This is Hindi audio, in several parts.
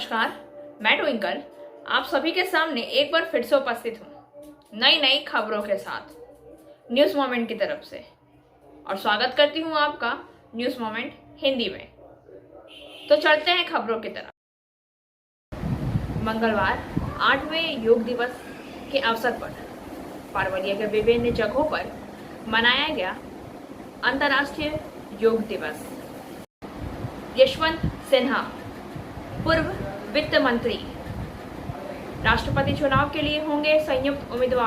नमस्कार, मैं ट्विंकल आप सभी के सामने एक बार फिर से उपस्थित हूँ नई खबरों के साथ न्यूज़ मोमेंट की तरफ से और स्वागत करती हूँ आपका न्यूज़ मोमेंट हिंदी में। तो चलते हैं खबरों की तरफ। मंगलवार 8वें योग दिवस के अवसर पर पारवलिया के विभिन्न जगहों पर मनाया गया अंतर्राष्ट्रीय योग दिवस। यशवंत सिन्हा पूर्व वित्त मंत्री राष्ट्रपति चुनाव के लिए होंगे संयुक्त उम्मीदवार।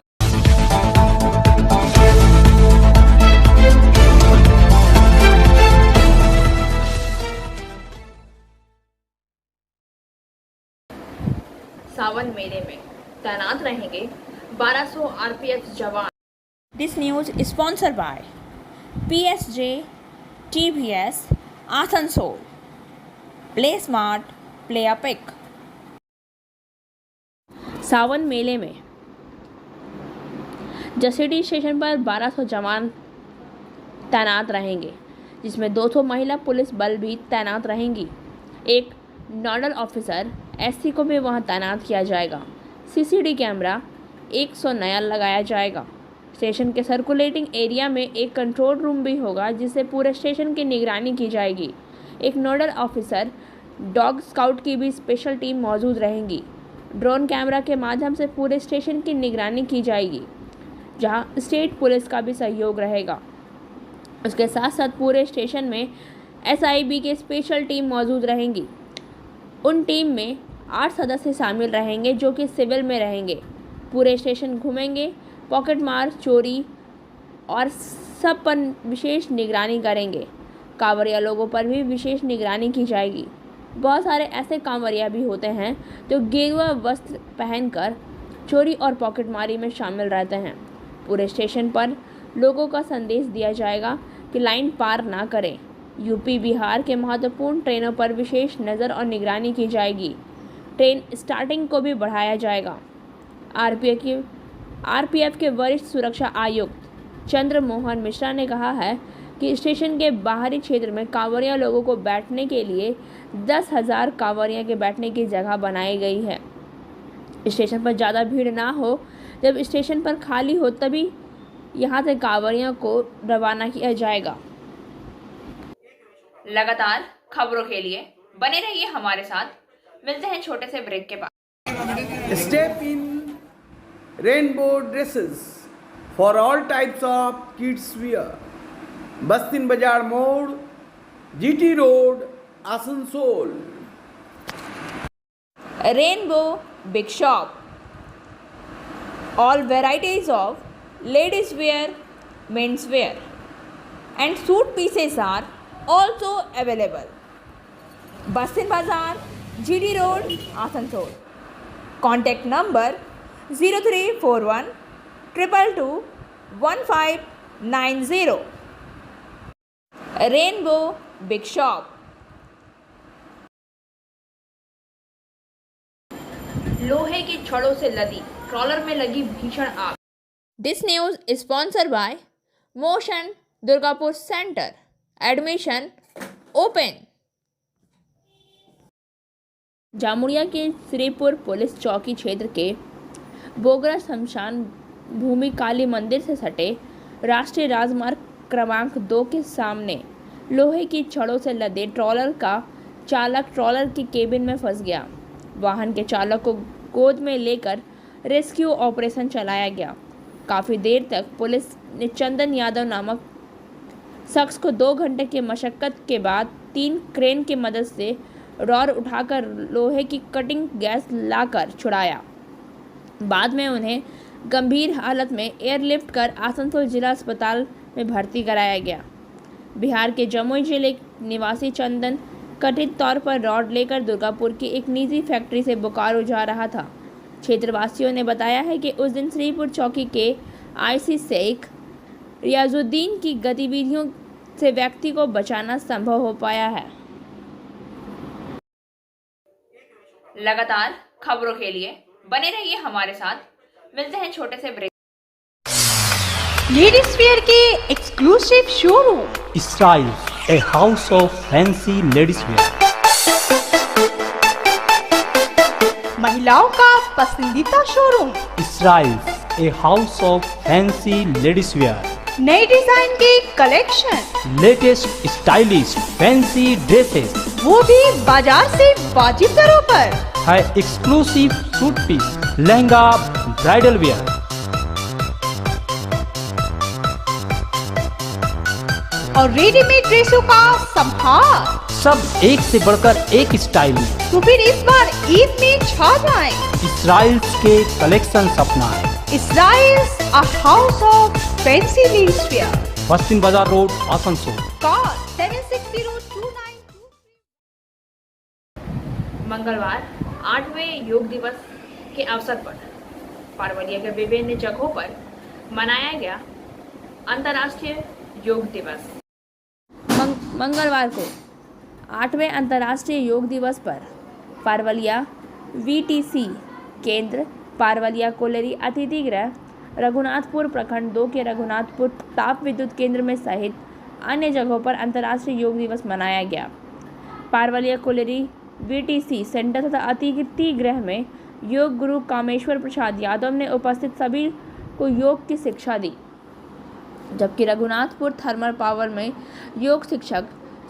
सावन मेले में तैनात रहेंगे 1200 आरपीएफ जवान। This news is sponsored by PSG TVS Asansol. Play smart, play epic. सावन मेले में जसीडीह स्टेशन पर 1200 जवान तैनात रहेंगे, जिसमें 200 महिला पुलिस बल भी तैनात रहेंगी। एक नोडल ऑफिसर एससी को भी वहां तैनात किया जाएगा। सीसीडी कैमरा 100 नया लगाया जाएगा। स्टेशन के सर्कुलेटिंग एरिया में एक कंट्रोल रूम भी होगा, जिससे पूरे स्टेशन की निगरानी की जाएगी। एक नोडल ऑफिसर डॉग स्काउट की भी स्पेशल टीम मौजूद रहेंगी। ड्रोन कैमरा के माध्यम से पूरे स्टेशन की निगरानी की जाएगी, जहां स्टेट पुलिस का भी सहयोग रहेगा। उसके साथ साथ पूरे स्टेशन में एसआईबी के स्पेशल टीम मौजूद रहेंगी। उन टीम में 8 सदस्य शामिल रहेंगे, जो कि सिविल में रहेंगे। पूरे स्टेशन घूमेंगे, पॉकेट मार, चोरी और सब पर विशेष निगरानी करेंगे। कांवरिया लोगों पर भी विशेष निगरानी की जाएगी। बहुत सारे ऐसे कांवरिया भी होते हैं जो गेरुआ वस्त्र पहनकर चोरी और पॉकेटमारी में शामिल रहते हैं। पूरे स्टेशन पर लोगों का संदेश दिया जाएगा कि लाइन पार ना करें। यूपी बिहार के महत्वपूर्ण ट्रेनों पर विशेष नज़र और निगरानी की जाएगी। ट्रेन स्टार्टिंग को भी बढ़ाया जाएगा। आरपीएफ के वरिष्ठ सुरक्षा आयुक्त चंद्र मोहन मिश्रा ने कहा है कि स्टेशन के बाहरी क्षेत्र में कांवरिया लोगों को बैठने के लिए 10,000 कांवरिया के बैठने की जगह बनाई गई है। स्टेशन पर ज़्यादा भीड़ ना हो। जब स्टेशन पर खाली हो तभी यहाँ से कांवरिया को रवाना किया जाएगा। लगातार खबरों के लिए बने रहिए हमारे साथ। मिलते हैं छोटे से ब्रेक के बाद। Step in rainbow dresses for all types of kids wear. बस्तिन बाजार मोड़, GT road, Asansol. Rainbow big shop. All varieties of ladies wear, men's wear and suit pieces are also available. Bastin Bazaar, GD Road, Asansol. Contact number 0341 222 1590. Rainbow big shop. लोहे की छड़ों से लदी ट्रॉलर में लगी भीषण आग। This news is sponsored by motion Durgapur centre. Admission open. Jamuria के श्रीपुर पुलिस चौकी क्षेत्र के बोगरा शमशान भूमि काली मंदिर से सटे राष्ट्रीय राजमार्ग क्रमांक 2 के सामने लोहे की छड़ों से लदे ट्रॉलर का चालक ट्रॉलर की केबिन में फंस गया। वाहन के चालक को गोद में लेकर रेस्क्यू ऑपरेशन चलाया गया। काफ़ी देर तक पुलिस ने चंदन यादव नामक शख्स को 2 घंटे की मशक्कत के बाद 3 क्रेन की मदद से रॉड उठाकर लोहे की कटिंग गैस लाकर छुड़ाया। बाद में उन्हें गंभीर हालत में एयरलिफ्ट कर आसनसोल जिला अस्पताल में भर्ती कराया गया। बिहार के जमुई जिले निवासी चंदन कथित तौर पर रॉड लेकर दुर्गापुर की एक निजी फैक्ट्री से बोकारो जा रहा था। क्षेत्रवासियों ने बताया है कि उस दिन श्रीपुर चौकी के आईसी शेख रियाजुद्दीन की गतिविधियों से व्यक्ति को बचाना संभव हो पाया है। लगातार खबरों के लिए बने रहिए हमारे साथ। मिलते हैं छोटे से ब्रेक। लेडीज वेयर के exclusive showroom Styles, a house of fancy ladies wear. महिलाओं का पसंदीदा showroom. Israels, a house of fancy ladies wear, नए डिजाइन के collection, latest stylish fancy dresses, वो भी बाजार से वाजिब दरों पर। है exclusive suit piece, lehenga, bridal wear, और रेडीमेड ड्रेसों का संभार। सब एक से बढ़कर एक स्टाइल में। तो फिर इस बार ईद में छा जाएं। इसराइल्स के कलेक्शन अपनाएं। Israels, a house of fancy ladies wear. पश्चिम बाजार रोड, आसनसोल। Call 7602923। मंगलवार 8वें योग दिवस के अवसर पर पारवलिया के विभिन्न जगहों पर मनाया गया अंतर्राष्ट्रीय योग दिवस। मंगलवार को 8वें अंतर्राष्ट्रीय योग दिवस पर पारवलिया VTC केंद्र, पारवलिया कोलेरी अतिथि गृह, रघुनाथपुर प्रखंड 2 के रघुनाथपुर ताप विद्युत केंद्र में सहित अन्य जगहों पर अंतर्राष्ट्रीय योग दिवस मनाया गया। पारवलिया कोलेरी VTC सेंटर तथा अतिथि गृह में योग गुरु कामेश्वर प्रसाद यादव ने उपस्थित सभी को योग की शिक्षा दी, जबकि रघुनाथपुर थर्मल पावर में योग शिक्षक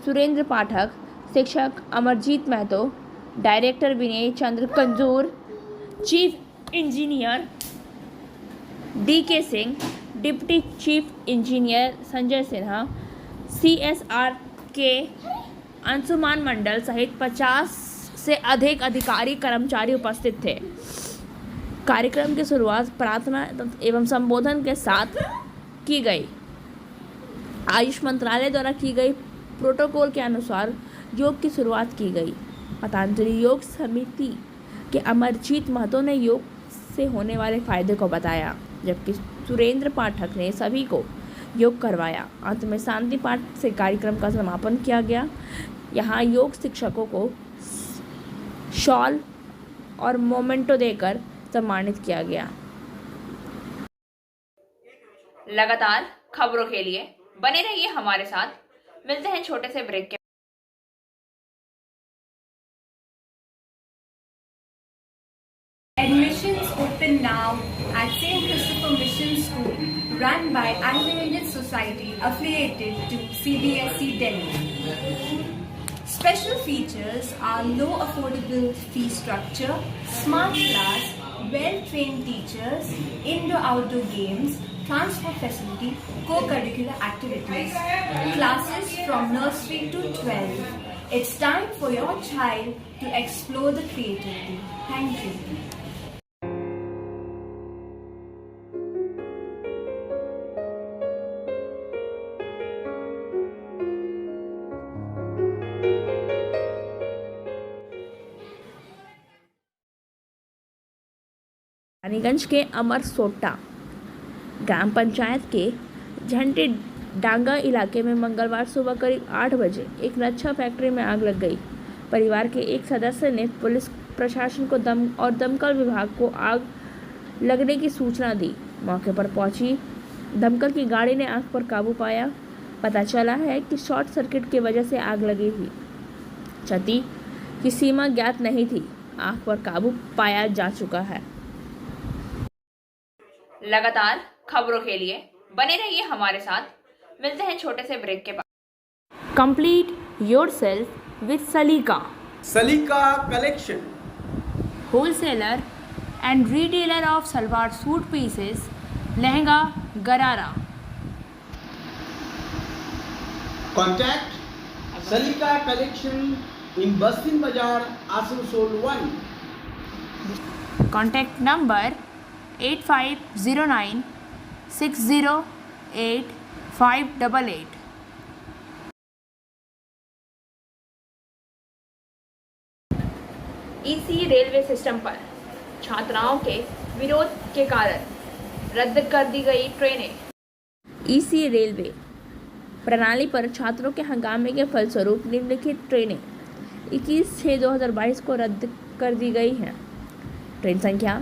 सुरेंद्र पाठक, शिक्षक Amarjeet Mahato, director Vinay Chandra Kanjur, chief engineer DK Singh, deputy chief engineer Sanjay Sinha, CSR के अंशुमान मंडल सहित 50 से अधिक अधिकारी कर्मचारी उपस्थित थे। कार्यक्रम की शुरुआत प्रार्थना एवं संबोधन के साथ की गई। आयुष मंत्रालय द्वारा की गई प्रोटोकॉल के अनुसार योग की शुरुआत की गई। पतंजलि योग समिति के अमरजीत महतो ने योग से होने वाले फायदे को बताया, जबकि सुरेंद्र पाठक ने सभी को योग करवाया। अंत में शांति पाठ से कार्यक्रम का समापन किया गया। यहाँ योग शिक्षकों को शॉल और मोमेंटो देकर सम्मानित किया गया। लगातार खबरों के लिए बने रहिए हमारे साथ। मिलते हैं छोटे से ब्रेक के। Admissions open now at St. Christopher Mission School, run by Anglo-Indian Society affiliated to CBSE Delhi. Special features are low affordable fee structure, smart class, well-trained teachers, indoor-outdoor games, transport facility, co-curricular activities, classes from nursery to 12. It's time for your child to explore the creativity. Thank you. Raniganj के अमर सोटा ग्राम पंचायत के झंटे डांगा इलाके में मंगलवार सुबह करीब 8 बजे एक रक्षा फैक्ट्री में आग लग गई। परिवार के एक सदस्य ने पुलिस प्रशासन को दमकल विभाग को आग लगने की सूचना दी। मौके पर पहुंची दमकल की गाड़ी ने आग पर काबू पाया। पता चला है कि शॉर्ट सर्किट की वजह से आग लगी थी। क्षति की सीमा ज्ञात नहीं थी। आग पर काबू पाया जा चुका है। लगातार खबरों के लिए बने रहिए हमारे साथ। मिलते हैं छोटे से ब्रेक के बाद। कंप्लीट योरसेल्फ विद सलीका। सलीका collection, wholesaler and retailer of salwar suit pieces, lehenga, गरारा। contact Salika collection in Bastin Bazaar, Asansol 1. Contact number 8509 608 588। EC railway system पर छात्राओं के विरोध के कारण रद्द कर दी गई ट्रेनें। EC रेलवे प्रणाली पर छात्रों के हंगामे के फलस्वरूप निम्नलिखित ट्रेनें 21/6/2022 को रद्द कर दी गई हैं। ट्रेन संख्या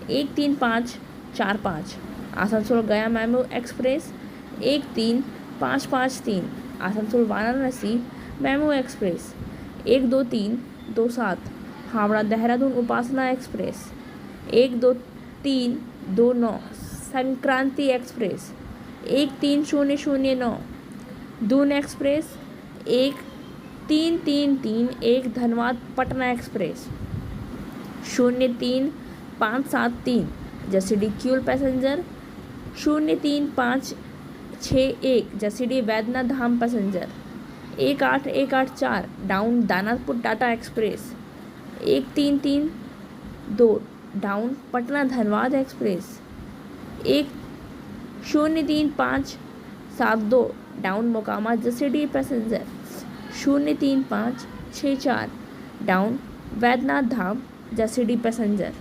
13545 Asansol Gaya MEMU express, 13553 Asansol Varanasi MEMU express, 12327 Howrah Dehradun Upasana express 12329 Sankranti express 13009 Doon express 13331 Dhanbad Patna express 03573 Jasidih Kiul passenger 03561 Jasidih Vaidyanath Dham passenger 18184 down Danapur Tata express 1332 down Patna Dhanbad express 1037572 down Mokama Jasidih passenger 03564 down Vaidyanath Dham Jasidih passenger.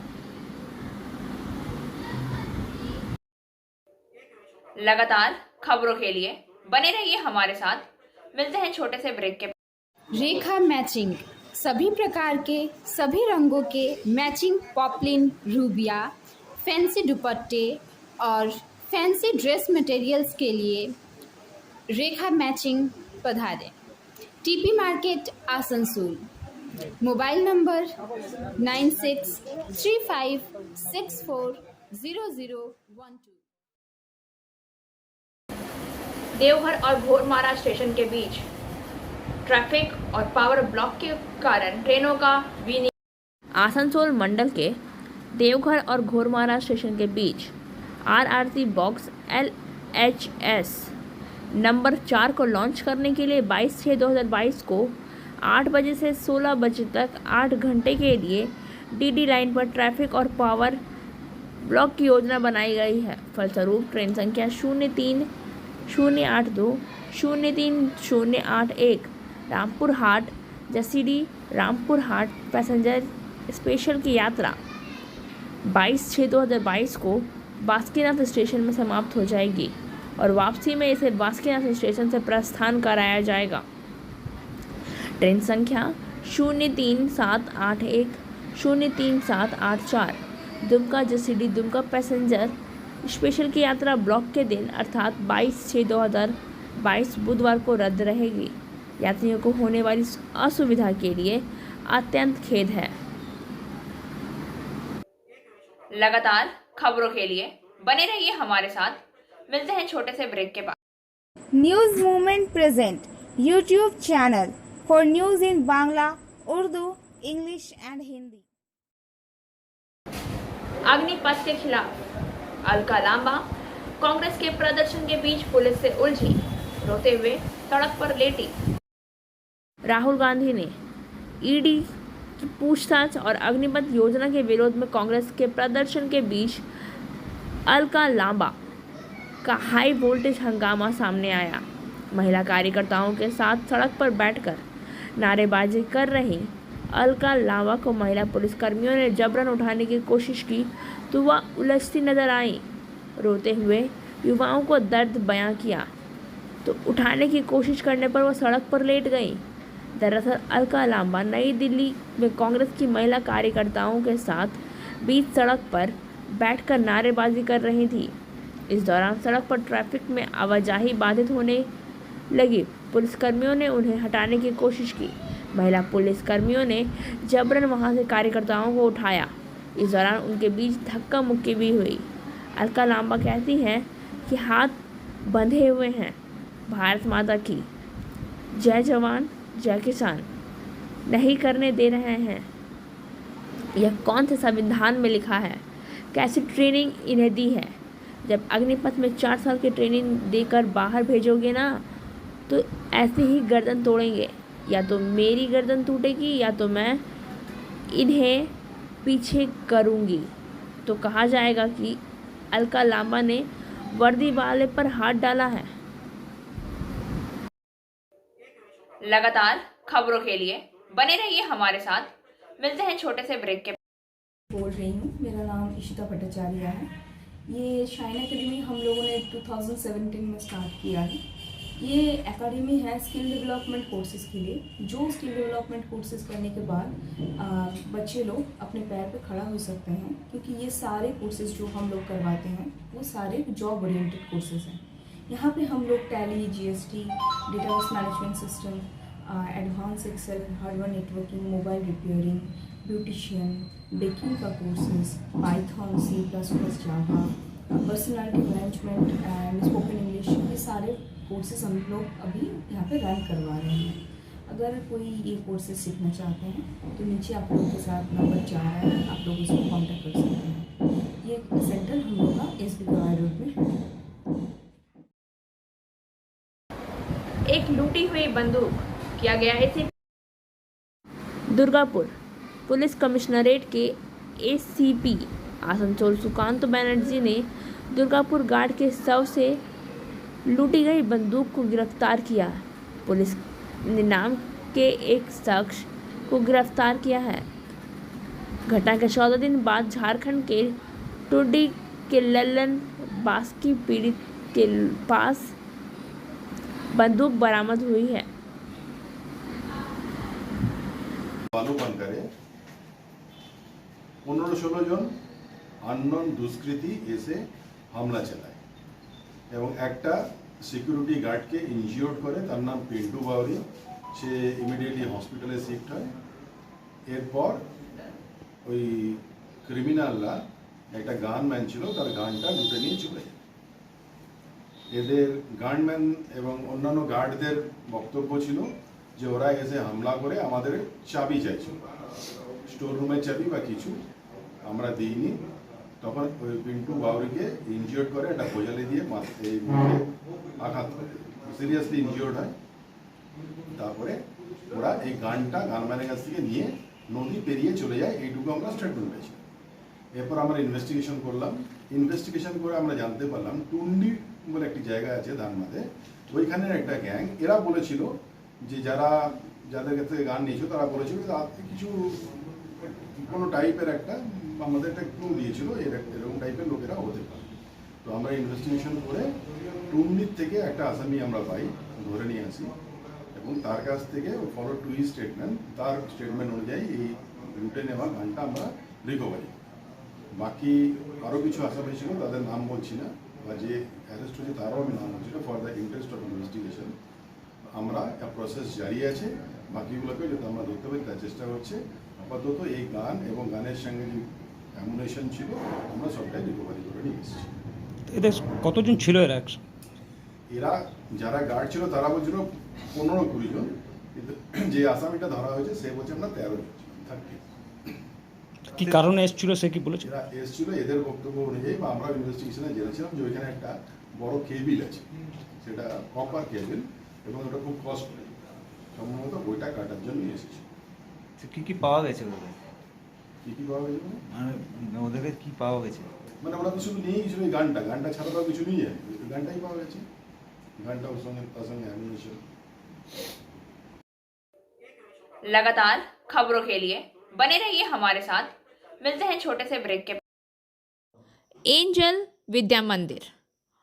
लगातार खबरों के लिए बने रहिए हमारे साथ। मिलते हैं छोटे से ब्रेक के बाद। रेखा मैचिंग, सभी प्रकार के सभी रंगों के मैचिंग पॉपलिन, रूबिया, फैंसी दुपट्टे और फैंसी ड्रेस मटेरियल्स के लिए रेखा मैचिंग पधारें। TP market Asansol. Mobile number 9635640012। Deoghar और भोरमारा स्टेशन के बीच ट्रैफिक और पावर ब्लॉक के कारण ट्रेनों का आसनसोल मंडल के देवघर और घोरमारा स्टेशन के बीच आरआरसी बॉक्स LHS नंबर 4 को लॉन्च करने के लिए 22/6/2022 को 8 बजे से 16 बजे तक 8 घंटे के लिए DD लाइन पर ट्रैफिक और पावर ब्लॉक की योजना बनाई गई है। फलस्वरूप ट्रेन संख्या 03082 03081 रामपुर हाट जसीडी रामपुर हाट पैसेंजर स्पेशल की यात्रा 22/6/2022 को बासुकीनाथ स्टेशन में समाप्त हो जाएगी और वापसी में इसे बासुकीनाथ स्टेशन से प्रस्थान कराया जाएगा। ट्रेन संख्या 03781 03784 दुमका जसीडी दुमका पैसेंजर स्पेशल की यात्रा ब्लॉक के दिन अर्थात 22/6/2022 बुधवार को रद्द रहेगी। यात्रियों को होने वाली असुविधा के लिए अत्यंत खेद है। लगातार खबरों के लिए बने रहिए हमारे साथ। मिलते हैं छोटे से ब्रेक के बाद। News movement present YouTube channel for news in Bangla, Urdu, English and Hindi. Agnipath के खिलाफ अलका लांबा कांग्रेस के प्रदर्शन के बीच पुलिस से उलझी, रोते हुए सड़क पर लेटी। राहुल गांधी ने ईडी की पूछताछ और अग्निपथ योजना के विरोध में कांग्रेस के प्रदर्शन के बीच अलका लांबा का हाई वोल्टेज हंगामा सामने आया। महिला कार्यकर्ताओं के साथ सड़क पर बैठकर नारेबाजी कर रही अलका लांबा को महिला पुलिसकर्मियों ने जबरन उठाने की कोशिश की तो वह उलझती नजर आई। रोते हुए युवाओं को दर्द बयां किया तो उठाने की कोशिश करने पर वह सड़क पर लेट गई। दरअसल अलका लांबा नई दिल्ली में कांग्रेस की महिला कार्यकर्ताओं के साथ बीच सड़क पर बैठकर नारेबाजी कर रही थी। इस दौरान सड़क पर ट्रैफिक में आवाजाही बाधित होने लगी। पुलिसकर्मियों ने उन्हें हटाने की कोशिश की। महिला पुलिसकर्मियों ने जबरन वहां से कार्यकर्ताओं को उठाया। इस दौरान उनके बीच धक्का मुक्की भी हुई। अलका लांबा कहती हैं कि हाथ बंधे हुए हैं। भारत माता की जय जवान जय किसान नहीं करने दे रहे हैं। यह कौन से संविधान में लिखा है? कैसी ट्रेनिंग इन्हें दी है? जब अग्निपथ में 4 साल की ट्रेनिंग देकर बाहर भेजोगे ना तो ऐसे ही गर्दन तोड़ेंगे। या तो मेरी गर्दन टूटेगी या तो मैं इन्हें पीछे करूंगी। तो कहा जाएगा कि अलका लांबा ने वर्दी वाले पर हाथ डाला है। लगातार खबरों के लिए बने रहिए हमारे साथ। मिलते हैं छोटे से ब्रेक के बाद। बोल रही हूँ, मेरा नाम इशिता भट्टाचार्य है। ये शाइन एकेडमी हम लोगों ने 2017 में स्टार्ट किया है। ये एकेडमी है स्किल डेवलपमेंट कोर्सेज़ के लिए, जो स्किल डेवलपमेंट कोर्सेज़ करने के बाद बच्चे लोग अपने पैर पे खड़ा हो सकते हैं, क्योंकि ये सारे कोर्सेज़ जो हम लोग करवाते हैं वो सारे जॉब ओरिएंटेड कोर्सेज़ हैं। यहाँ पे हम लोग Tally, GST, database management system, advance excel, hardware networking, mobile repairing, beautician, baking का courses, Python, C++, Java, personality management and spoken English, ये सारे कोर्सेज हम लोग अभी यहाँ पे रन करवा रहे हैं। अगर कोई ये कोर्सेज सीखना चाहते हैं तो नीचे आप लोगों के साथ नंबर जा रहा है, आप लोग उसको कांटेक्ट कर सकते हैं। ये सेंटर हम लोग का SB गवाई रोड में है। एक लूटी हुई बंदूक किया गया है इसे। दुर्गापुर पुलिस कमिश्नरेट के ACP आसनसोल सुकांत बनर्जी ने दुर्गापुर गार्ड के शव से लूटी गई बंदूक को गिरफ्तार किया। पुलिस ने नाम के एक शख्स को गिरफ्तार किया है। घटना के 14 दिन बाद झारखंड के टुंडी के लल्लन बास्की पीड़ित के पास बंदूक बरामद हुई है। বালুবাঙ্কারে 15-16 জন আননোন দুষ্কৃতী এসে হামলা চালায় এবং একটা সিকিউরিটি গার্ডকে ইনজিওর্ড করে, তার নাম পিন্টু বাউরি। সে ইমিডিয়েটলি হসপিটালে শিফট হয়। এরপর ওই ক্রিমিনালরা একটা গানম্যান ছিল, তার গানটা লুটে নিয়ে চলে যায়। এদের গানম্যান এবং অন্যান্য গার্ডদের বক্তব্য ছিল যে ওরা এসে হামলা করে আমাদের চাবি চাইছিল, স্টোর রুমের চাবি বা কিছু, আমরা দিইনি। তখন ওই পিন্টু বাউরিকে ইনজিওর্ড করে, একটা বোঝালি দিয়ে এই মুখে আঘাত করে, সিরিয়াসলি ইনজিওর্ড হয়। তারপরে ওরা এই গানটা গানম্যানের কাছ থেকে নিয়ে নদী পেরিয়ে চলে যায়, এইটুকু আমরা স্টেটমেন্ট পেয়েছি। এরপর আমরা ইনভেস্টিগেশন করলাম। ইনভেস্টিগেশন করে আমরা জানতে পারলাম টুন্ডি বলে একটি জায়গা আছে ধানবাদে, ওইখানের একটা গ্যাং। এরা বলেছিল যে যাদের থেকে গান নিয়েছিল তারা বলেছিল কিছু কোনো টাইপের একটা আমাদের একটা ক্লু দিয়েছিল, এরকম টাইপের লোকেরা হতে পারে। তো আমরা ইনভেস্টিগেশন করে টুন্ডির থেকে একটা আসামি আমরা পাই, ধরে নিয়ে আসি এবং তার কাছ থেকে ফলো টু হি স্টেটমেন্ট, তার স্টেটমেন্ট অনুযায়ী এই লুটে নেওয়া গানটা আমরা রিকভারি। বাকি আরও কিছু আসামি ছিল, তাদের নাম বলছি না, বা যে অ্যারেস্ট হয়েছে তারও আমি নাম বলছি না, for the interest of investigation আমরা প্রসেস জারি আছে। বাকিগুলোকে যাতে আমরা ধরতে পারি তার চেষ্টা হচ্ছে। আপাতত এই গান এবং গানের সঙ্গে যে অ্যামুনেশন ছিল আমরা সবটাই রিকভারি করে নিয়ে এসেছি। এদের কতজন ছিল এরা যারা গার্ড ছিল তারা বলছিল 15-20 জন, কিন্তু যে আসামিটা ধরা হয়েছে সে বলছে আমরা 13 জন থাকি। কি কারণে এসেছিল সে কি বলেছে? এরা এসেছিল এদের বক্তব্য অনুযায়ী, বা আমরা ইনভেস্টিগেশনে জেনেছিলাম যে ওইখানে একটা বড় কেবিল আছে, সেটা কপার কেবিল এবং ওটা খুব কস্টলি, সম্ভবত ওইটা কাটার জন্য এসেছে। কি কি পাওয়া গেছে ওদের? কি পাওয়া গেছে মানে ওদেরকে কি পাওয়া গেছে? মানে ওরা তো শুধু নিয়ে গেছিল ওই গানটা ছাড়া তো কিছু নিয়ে যায়, ওই গানটাই পাওয়া গেছে। গানটা ওর সঙ্গে তার সঙ্গে অ্যামিনেশন। लगातार खबरों के लिए बने रहिए हमारे साथ। मिलते हैं छोटे से ब्रेक के। Angel Vidya Mandir,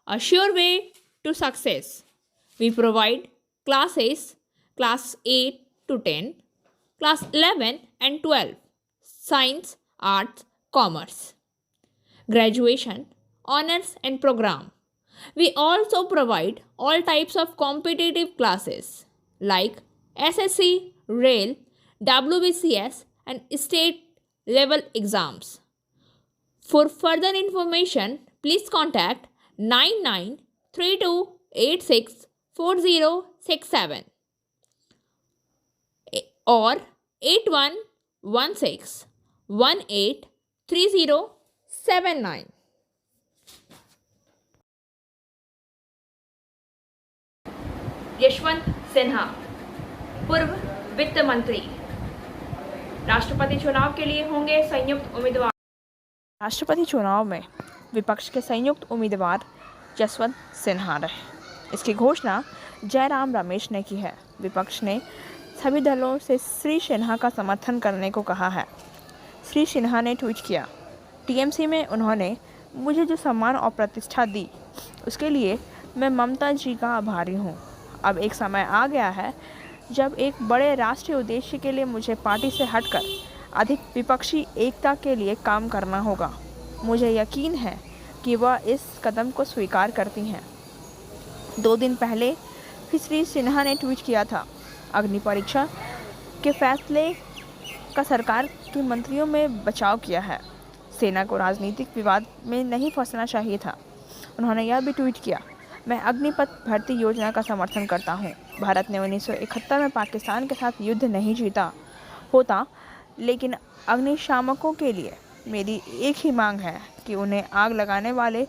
a sure way to success. We provide classes class 8 to 10, class 11 and 12, science, arts, commerce, graduation, honors and program. We also provide all types of competitive classes like SSC, Rail, WBCS and state level exams. For further information, please contact 9932864067 or 8116183079. Yashwant Sinha, पूर्व वित्त मंत्री, राष्ट्रपति चुनाव के लिए होंगे संयुक्त उम्मीदवार। राष्ट्रपति चुनाव में विपक्ष के संयुक्त उम्मीदवार यशवंत सिन्हा रहे। इसकी घोषणा जयराम रमेश ने की है। विपक्ष ने सभी दलों से श्री सिन्हा का समर्थन करने को कहा है। श्री सिन्हा ने ट्वीट किया, टीएमसी में उन्होंने मुझे जो सम्मान और प्रतिष्ठा दी उसके लिए मैं ममता जी का आभारी हूँ। अब एक समय आ गया है जब एक बड़े राष्ट्रीय उद्देश्य के लिए मुझे पार्टी से हटकर अधिक विपक्षी एकता के लिए काम करना होगा। मुझे यकीन है कि वह इस कदम को स्वीकार करती हैं। 2 दिन पहले भी श्री सिन्हा ने ट्वीट किया था, अग्नि परीक्षा के फैसले का सरकार के मंत्रियों में बचाव किया है। सेना को राजनीतिक विवाद में नहीं फंसना चाहिए था। उन्होंने यह भी ट्वीट किया, मैं अग्निपथ भर्ती योजना का समर्थन करता हूँ। भारत ने 1971 में पाकिस्तान के साथ युद्ध नहीं जीता होता, लेकिन अग्निशामकों के लिए मेरी एक ही मांग है कि उन्हें आग लगाने वाले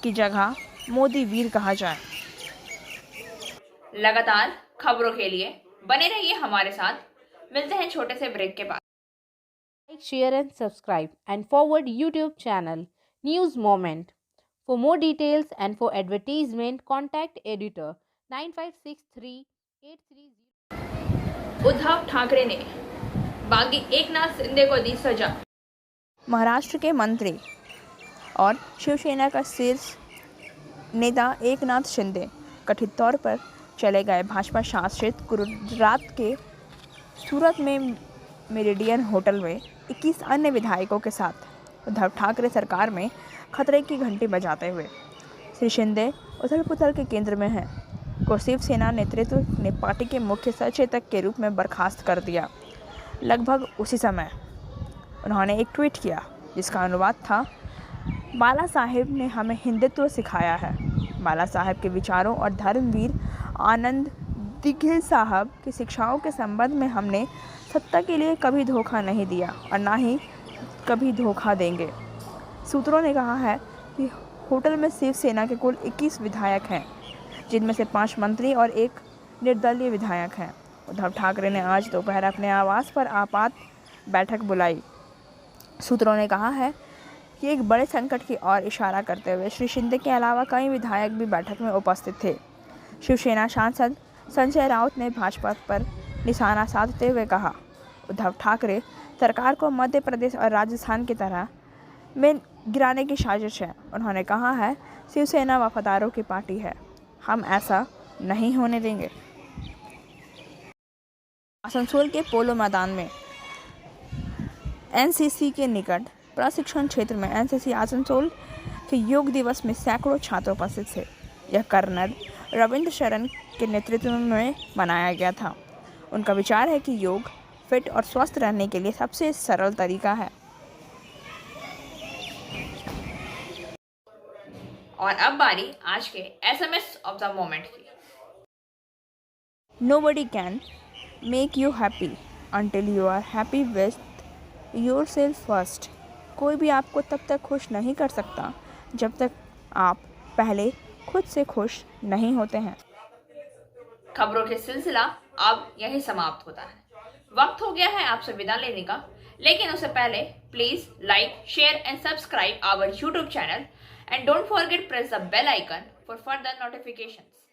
की जगह मोदी वीर कहा जाए। लगातार खबरों के लिए बने रहिए हमारे साथ। मिलते हैं छोटे से ब्रेक के बाद। Like, share and subscribe and forward YouTube channel News Moment. For more details and for advertisement, contact editor 956383. Uddhav Thackeray ने बागी एकनाथ शिंदे को दी सजा। महाराष्ट्र के मंत्री और शिवसेना का शीर्ष नेता एकनाथ शिंदे कथित तौर पर चले गए भाजपा शासित गुजरात के सूरत में मेरिडियन होटल में 21 अन्य विधायकों के साथ उद्धव ठाकरे सरकार में खतरे की घंटी बजाते हुए। श्री शिंदे उथल पुथल के केंद्र में हैं को शिवसेना नेतृत्व ने पार्टी के मुख्य सचेतक के रूप में बर्खास्त कर दिया। लगभग उसी समय उन्होंने एक ट्वीट किया जिसका अनुवाद था, बाला साहेब ने हमें हिंदुत्व सिखाया है। बाला साहेब के विचारों और धर्मवीर आनंद दिघे साहब की शिक्षाओं के संबंध में हमने सत्ता के लिए कभी धोखा नहीं दिया और ना ही कभी धोखा देंगे। सूत्रों ने कहा है कि होटल में शिवसेना के कुल 21 विधायक हैं, जिनमें से 5 मंत्री और 1 निर्दलीय विधायक हैं। उद्धव ठाकरे ने आज दोपहर अपने आवास पर आपात बैठक बुलाई। सूत्रों ने कहा है कि एक बड़े संकट की ओर इशारा करते हुए श्री शिंदे के अलावा कई विधायक भी बैठक में उपस्थित थे। शिवसेना सांसद संजय राउत ने भाजपा पर निशाना साधते हुए कहा, उद्धव ठाकरे सरकार को मध्य प्रदेश और राजस्थान की तरह में गिराने की साजिश है। उन्होंने कहा है, शिवसेना वफादारों की पार्टी है, हम ऐसा नहीं होने देंगे। आसनसोल के पोलो मैदान में एनसीसी के निकट प्रशिक्षण क्षेत्र में एनसीसी आसनसोल के योग दिवस में सैकड़ों छात्र उपस्थित थे। यह कर्नल रविंद्र शरण के नेतृत्व में मनाया गया था। उनका विचार है कि योग फिट और स्वस्थ रहने के लिए सबसे सरल तरीका है। और अब बारी आज के एसएमएस ऑफ द मोमेंट की। Nobody can make you happy until you are happy with yourself first. कोई भी आपको तब तक खुश नहीं कर सकता जब तक आप पहले खुद से खुश नहीं होते हैं। खबरों के सिलसिला अब यही समाप्त होता है। वक्त हो गया है आपसे विदा लेने का, लेकिन उससे पहले please like, share and subscribe our YouTube channel and don't forget press the bell icon for further notifications.